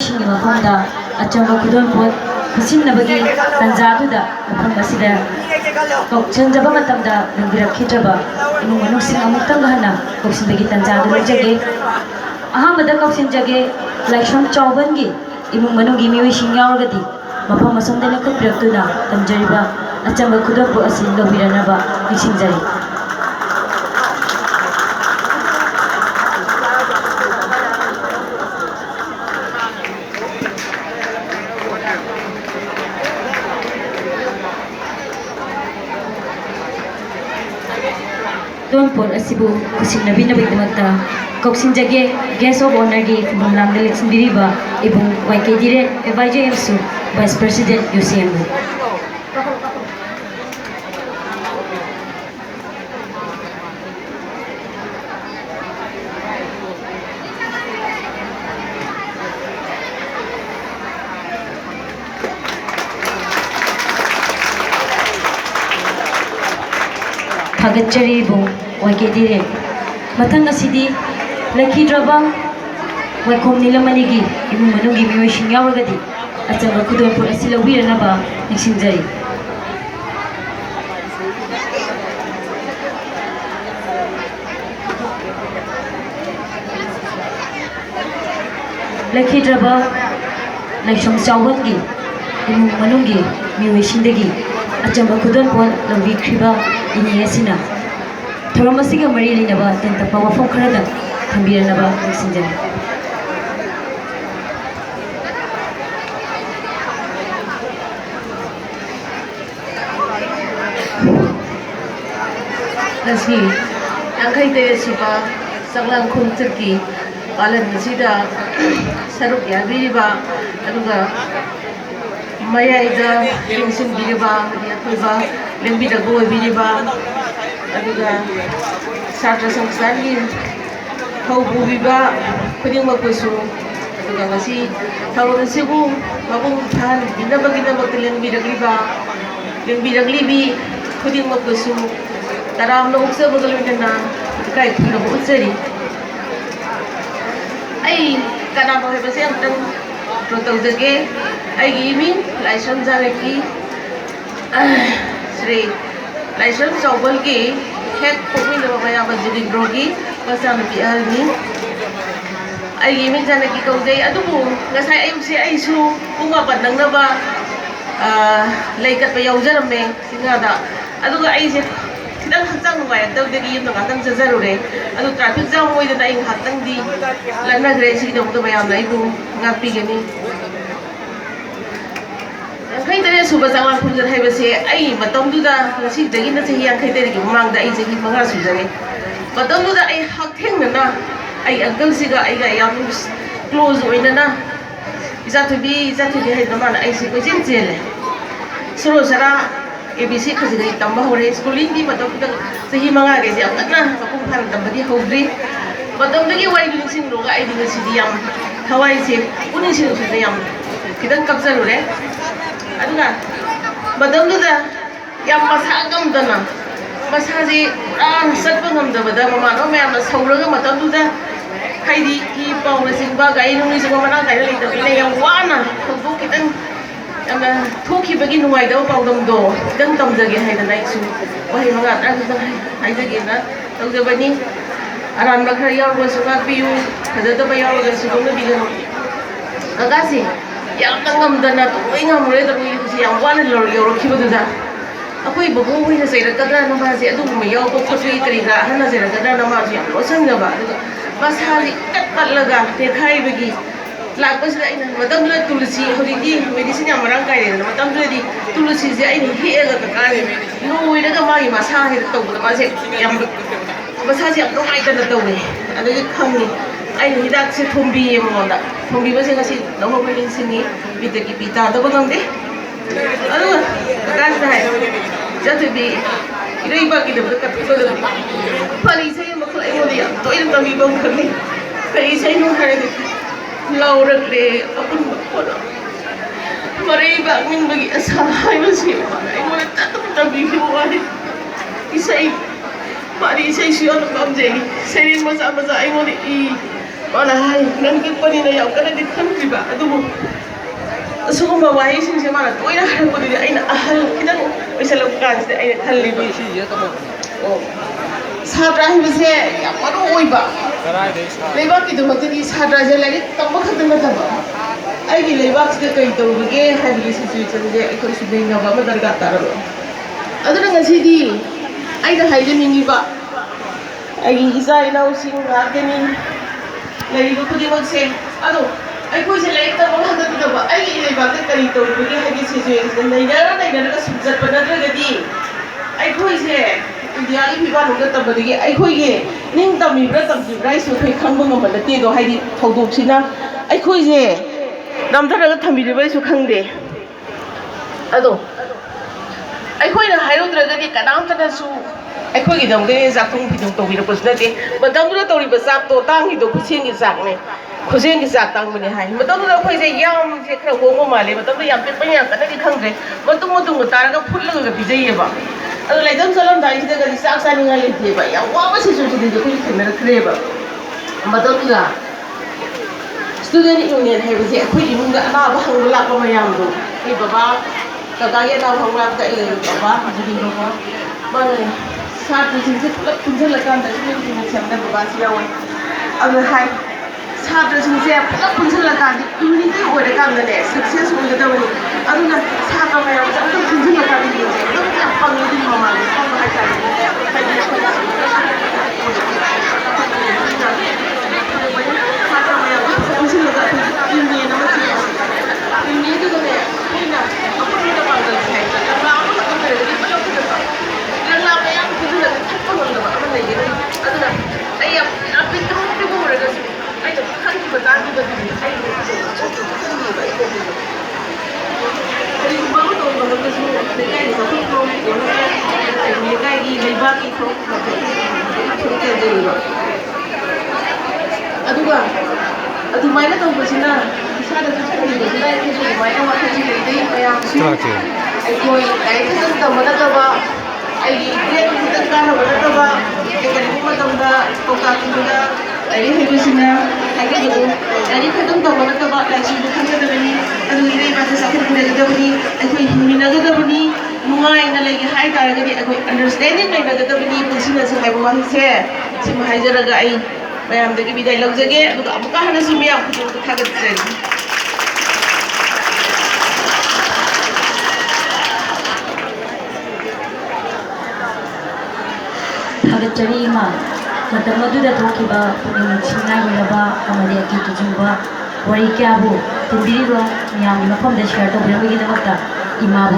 ꯃꯤꯑꯣꯏꯁꯤꯡꯒꯤ ꯃꯐꯝꯗ ꯑꯆꯝꯕ ꯈꯨꯗꯣꯜꯄꯣꯠ ꯄꯤꯁꯤꯟꯅꯕꯒꯤ ꯇꯥꯟꯖꯥꯗꯨꯗ ꯃꯐꯝ ꯑꯁꯤꯗ ꯀꯧꯁꯤꯟꯖꯕ ꯃꯇꯝꯗ ꯂꯪꯕꯤꯔꯛꯈꯤꯗ꯭ꯔꯕ ꯏꯃꯨꯡ ꯃꯅꯨꯡꯁꯤꯡ ꯑꯃꯨꯛꯇꯪꯒ ꯍꯟꯅ ꯀꯧꯁꯤꯟꯕꯒꯤ ꯇꯥꯟꯖꯥꯗꯨ ꯂꯧꯖꯒꯦ꯫ ꯑꯍꯥꯟꯕꯗ ꯀꯧꯁꯤꯟꯖꯒꯦ ꯂꯥꯏꯁ꯭ꯔꯝ ꯆꯥꯎꯕꯟꯒꯤ ꯏꯃꯨꯡ ꯃꯅꯨꯡꯒꯤ ꯃꯤꯑꯣꯏꯁꯤꯡ ꯌꯥꯎꯔꯒꯗꯤ ꯃꯐꯝ ꯑꯁꯣꯝꯗ ꯂꯦꯞꯈꯠꯄꯤꯔꯛꯇꯨꯅ ꯇꯝꯖꯔꯤꯕ ꯑꯆꯝꯕ ꯈꯨꯗꯣꯜꯄꯣꯠ ꯑꯁꯤ ꯂꯧꯕꯤꯔꯅꯕ ꯅꯤꯡꯁꯤꯡꯖꯔꯤ꯫ ꯈꯨꯗꯣꯜꯄꯣꯠ ꯑꯁꯤꯕꯨ ꯈꯨꯠꯁꯤꯟꯅꯕꯤꯅꯕꯒꯤꯗꯃꯛꯇ ꯀꯧꯁꯤꯟꯖꯒꯦ ꯒꯦꯁ ꯑꯣꯐ ꯑꯣꯅꯔꯒꯤ ꯐꯝꯐꯝ ꯂꯥꯡꯗ ꯂꯦꯡꯁꯤꯟꯕꯤꯔꯤꯕ ꯏꯕꯨꯡ ꯋꯥꯏꯀꯦ ꯗꯤꯔꯦꯠ ꯑꯦꯗꯚꯥꯏꯖꯔ ꯑꯃꯁꯨ ꯚꯥꯏꯁ ꯄ꯭ꯔꯁꯤꯗꯦꯟꯠ ꯌꯨꯁꯦꯝꯕꯨ꯫ ꯊꯥꯒꯠꯆꯔꯤ ꯏꯕꯨꯡ ꯋꯥꯏꯀꯦ ꯗꯤꯔꯦꯠ꯫ ꯃꯊꯪ ꯑꯁꯤꯗꯤ ꯂꯩꯈꯤꯗ꯭ꯔꯕ ꯋꯥꯏꯈꯣꯝ ꯅꯤꯂꯃꯅꯤꯒꯤ ꯏꯃꯨꯡ ꯃꯅꯨꯡꯒꯤ ꯃꯤꯑꯣꯏꯁꯤꯡ ꯌꯥꯎꯔꯒꯗꯤ ꯑꯆꯝꯕ ꯈꯨꯗꯣꯜꯄꯣꯠ ꯑꯁꯤ ꯂꯧꯕꯤꯔꯅꯕ ꯅꯤꯡꯁꯤꯡꯖꯔꯤ꯫ ꯂꯩꯈꯤꯗ꯭ꯔꯕ ꯂꯥꯏꯁ꯭ꯔꯝ ꯆꯥꯎꯕꯟꯒꯤ ꯏꯃꯨꯡ ꯃꯅꯨꯡꯒꯤ ꯃꯤꯑꯣꯏꯁꯤꯡꯗꯒꯤ ꯑꯆꯝꯕ ꯈꯨꯗꯣꯜꯄꯣꯠ ꯂꯧꯕꯤꯈ꯭ꯔꯤꯕ ꯏꯅꯦ ꯑꯁꯤꯅ ꯊꯧꯔꯝ ꯑꯁꯤꯒ ꯃꯔꯤ ꯂꯩꯅꯕ ꯇꯦꯟꯇꯛꯄ ꯋꯥꯐꯝ ꯈꯔꯗ ꯊꯝꯕꯤꯔꯅꯕ ꯅꯤꯡꯁꯤꯡꯖꯔꯤ꯫ ꯉꯁꯤ ꯌꯥꯡꯈꯩ ꯁꯨꯕ ꯆꯥꯛꯂꯥꯡ ꯈꯣꯡꯆꯠꯀꯤ ꯄꯥꯂꯟ ꯑꯁꯤꯗ ꯁꯔꯨꯛ ꯌꯥꯕꯤꯔꯤꯕ ꯑꯗꯨꯒ ꯃꯌꯥꯏꯗ ꯌꯦꯡꯁꯤꯟꯕꯤꯔꯤꯕ ꯑꯩꯈꯣꯏꯕ ꯂꯦꯡꯕꯤꯔꯛꯄ ꯑꯣꯏꯕꯤꯔꯤꯕ ꯑꯗꯨꯒ ꯁꯥꯇ꯭ꯔ ꯁꯪꯁꯊꯥꯟꯒꯤ ꯊꯧ ꯄꯨꯕꯤꯕ ꯈꯨꯗꯤꯡꯃꯛꯄꯨꯁꯨ ꯑꯗꯨꯒ ꯉꯁꯤ ꯊꯧꯔꯝ ꯑꯁꯤꯕꯨ ꯃꯄꯨꯡ ꯐꯥꯍꯟꯕꯤꯅꯕꯒꯤꯗꯃꯛꯇ ꯂꯦꯡꯕꯤꯔꯛꯂꯤꯕꯤ ꯈꯨꯗꯤꯡꯃꯛꯄꯨꯁꯨ ꯇꯔꯥꯝꯅ ꯑꯣꯛꯆꯕꯒ ꯂꯣꯏꯅꯅ ꯏꯀꯥꯏ ꯈꯨꯝꯅꯕ ꯎꯠꯆꯔꯤ꯫ ꯑꯩ ꯀꯅꯥꯅꯣ ꯍꯥꯏꯕꯁꯦ ꯑꯃꯨꯛꯇꯪ ꯇꯧꯖꯒꯦ꯫ ꯑꯩꯒꯤ ꯏꯃꯤꯡ ꯂꯥꯏꯁ꯭ꯔꯝ ꯖꯥꯅꯀꯤ శ్రీ ꯂꯥꯏꯁ꯭ꯔꯝ ꯆꯥꯎꯕꯜꯒꯤ ꯍꯦꯛ ꯄꯣꯛꯃꯤꯟꯅꯕ ꯃꯌꯥꯝꯕ ꯖꯨꯒꯤꯟꯗ꯭ꯔꯣꯒꯤ ꯃꯆꯥꯅꯨꯄꯤ ꯑꯍꯜꯅꯤ꯫ ꯑꯩꯒꯤ ꯏꯃꯤꯡ ꯖꯥꯅꯀꯤ ꯀꯧꯖꯩ꯫ ꯑꯗꯨꯕꯨ ꯉꯁꯥꯏ ꯑꯌꯨꯛꯁꯦ ꯑꯩꯁꯨ ꯄꯨꯡ 9 ꯅꯪꯅꯕ ꯂꯩ ꯀꯠꯄ ꯌꯥꯎꯖꯔꯝꯃꯦ ꯆꯤꯡꯉꯥꯗ꯫ ꯑꯗꯨꯒ ꯑꯩꯁꯦ खिदंग हक्चांग नुंगाइरक्तबदगी यूमना गातंग चजरुरे अदु ट्रैफिक जाम ओइदना इ हाक्तंगदी लन्नग्रे सिगिदमदो मयामना इबु ngapiगनी यांखै तरे सुबा चांगला खुंजर हाइबसे आई मतमदुदा ngasi na chahi यांखै तरे gi mamangda ai chahi 5 sujare मतमदुदा ai hakthengna ai uncle siga ai ga yam close oinana इजाथुबी हाइदना माना ai si कोचिन चेले सरो सरा ABC खजिगै तम्बा हौरे स्कूलिंग की मतम तक सही मंगा गए से अपना मपुंग फान तम्बदी हौद्री मतम दगी वाई लिंसिंग लोगा आई दिंग सिदी याम हवाई से उनी सिंग सुदे याम खिदंग कब्जरुरे अदुगा मतम दुदा याम मसा गमदना मसा जे पुरा सत्प गमदबदा ममानो मयाम सौरगा मतम दुदा हाइदी ई पाउना सिंगबा गाई नुंगी सिंगबा मना गाई लेदबले याम वाना थोबो खिदंग अना थोखी बगी नुवाइदव पाउदमदो खिदंग तमजगे हाइदना इसु वही मंगा ता खिदंग हाइजगेना तौजबनी अरान बखर यावबो सुगा पियु खजदबा यावगा सुगम बिगन अगासी याम तंगमदना तोइ ngamure दरुइ से याम वाना योरखिबदुदा अखोइ बबो होइना सेरकदरा नमासे अदुगुम यावबो खटुइ करिगा हना सेरकदरा नमासे याम लोसंगबा मसाली कटकलगा तेखाइबगी लापसदा आइना मतमला तुलसी हरिदी मेडिसिन याम रंग काइरेना मतमदुदी तुलसी जे आइना हेगा तकारे नोइरगा मागी मसा हे तौबदा मासे याम मसासे याम नोइदना तौवे अदुगी खंगी आइना हिदाक से थोंबी यमोंदा थोंबी बसे ngasi नवबो लिंसिंगी बिदगी पिता दबो गंदे अदु गासना हाय जतबी इरेबागी दबदा कटबदा फरी सही मखल आइमोदिया तोइर तंबी बम खंगी फरी सही नो हारे लाउरक्रे अपन बखोला MEITEILOL मिनबगी असा हाइबसी आइमोने ततबी बिवादि इसै पारी इसै सियोन पामजेगी सेरिंग मजा मजा आइमोने इ mana hai nan kekpani na yau kana di khandriba adubu asugumba wahisingse mana toina harapodi aina ahal kidang oisalok kansde aina khallibi oh sadra hibase yamaro oiba leibak kidumakti sadra je lagi tamba khatna tamba aigi leibak se kai tawrige habi situation je ekoi sudai ngaba ma darga taralo aduna ngasi di aida haide ningiba aigi isa ina using hageni laiba khudimak se ado aikoi se laik tamba khatna tamba aigi leibak te kai tawrige habi situation naina ka sujat panadragadi aikoi se India ki pipa nungga tambadigi aikoi ge ning tamibra tamjibra isu khoi khangba ngamala te do haidi thodok sina aikoi je namdara ga thambiriba isu khangde ado aikoi na hairudra ga di kanam tana su aikoi gi dongde jakthong bidong tobira pusna te badamdura tori basap to tang hi do khuseng gi jak ne khuseng gi jak tang bane hai badamdura khoi je yam je khra ho mo male badamdura yam pe panya kana gi khangde matung taraga phulga ga bijai ba ado laidam salam dai sida gadi sak sani ngai le ba ya wa ba se so de ko khena khre ba madonga student union hai buje khoi imung ga ana ba hang la ko mayam do ai baba ka ga ya na hang la ka ile baba jidi baba ba ne sa tu sin se pulak punjal la kan da ni ni cham da baba si ya wa ado hai sa tu sin se pulak punjal la kan ni ni ko de kan da ne successful da wani ado na sa ka mayam sa tu punjal la kan ni je Panggil di mama, apa macam ini itu kan ya, ini apa kita panggil saya, karena apa yang kita dah apa orang apa lagi, ada dah, ayam, apa itu mereka sih, ayam kan kita tadi begini, ayam Jadi baru tu orang tu semua mereka ni satu kelompok mereka ini lebar itu mereka jadi apa? Aduh mana tahu bersina, bisa ada tu cakap ni bersina itu jadi mana macam ni jadi ayam. Koi, ayam tu tahu mana tahu ba? Ayam dia tu tahu mana tahu ba? Jika di rumah tahu dah, kau tak juga. Ayam tu bersina, ayam tu, ayam tu tahu mana tahu ba? Lagi bukan tu ni. Aduh ini macam sakit boleh kita beri, aku ini nak kita beri, mungai nak lagi high tar jadi aku understanding nak kita beri pusing nasi high bawah se, si mahai jeraga ai, bayam degi bidai lag jage, aku apa kah nasi bayam aku tu kaget je. Kaget cari mah, mata madu dah tahu kiba, punya cinai berapa, amalia kita jumpa. Wari kya ho tindiri ro miyam mafam da share to bram gi da mata ima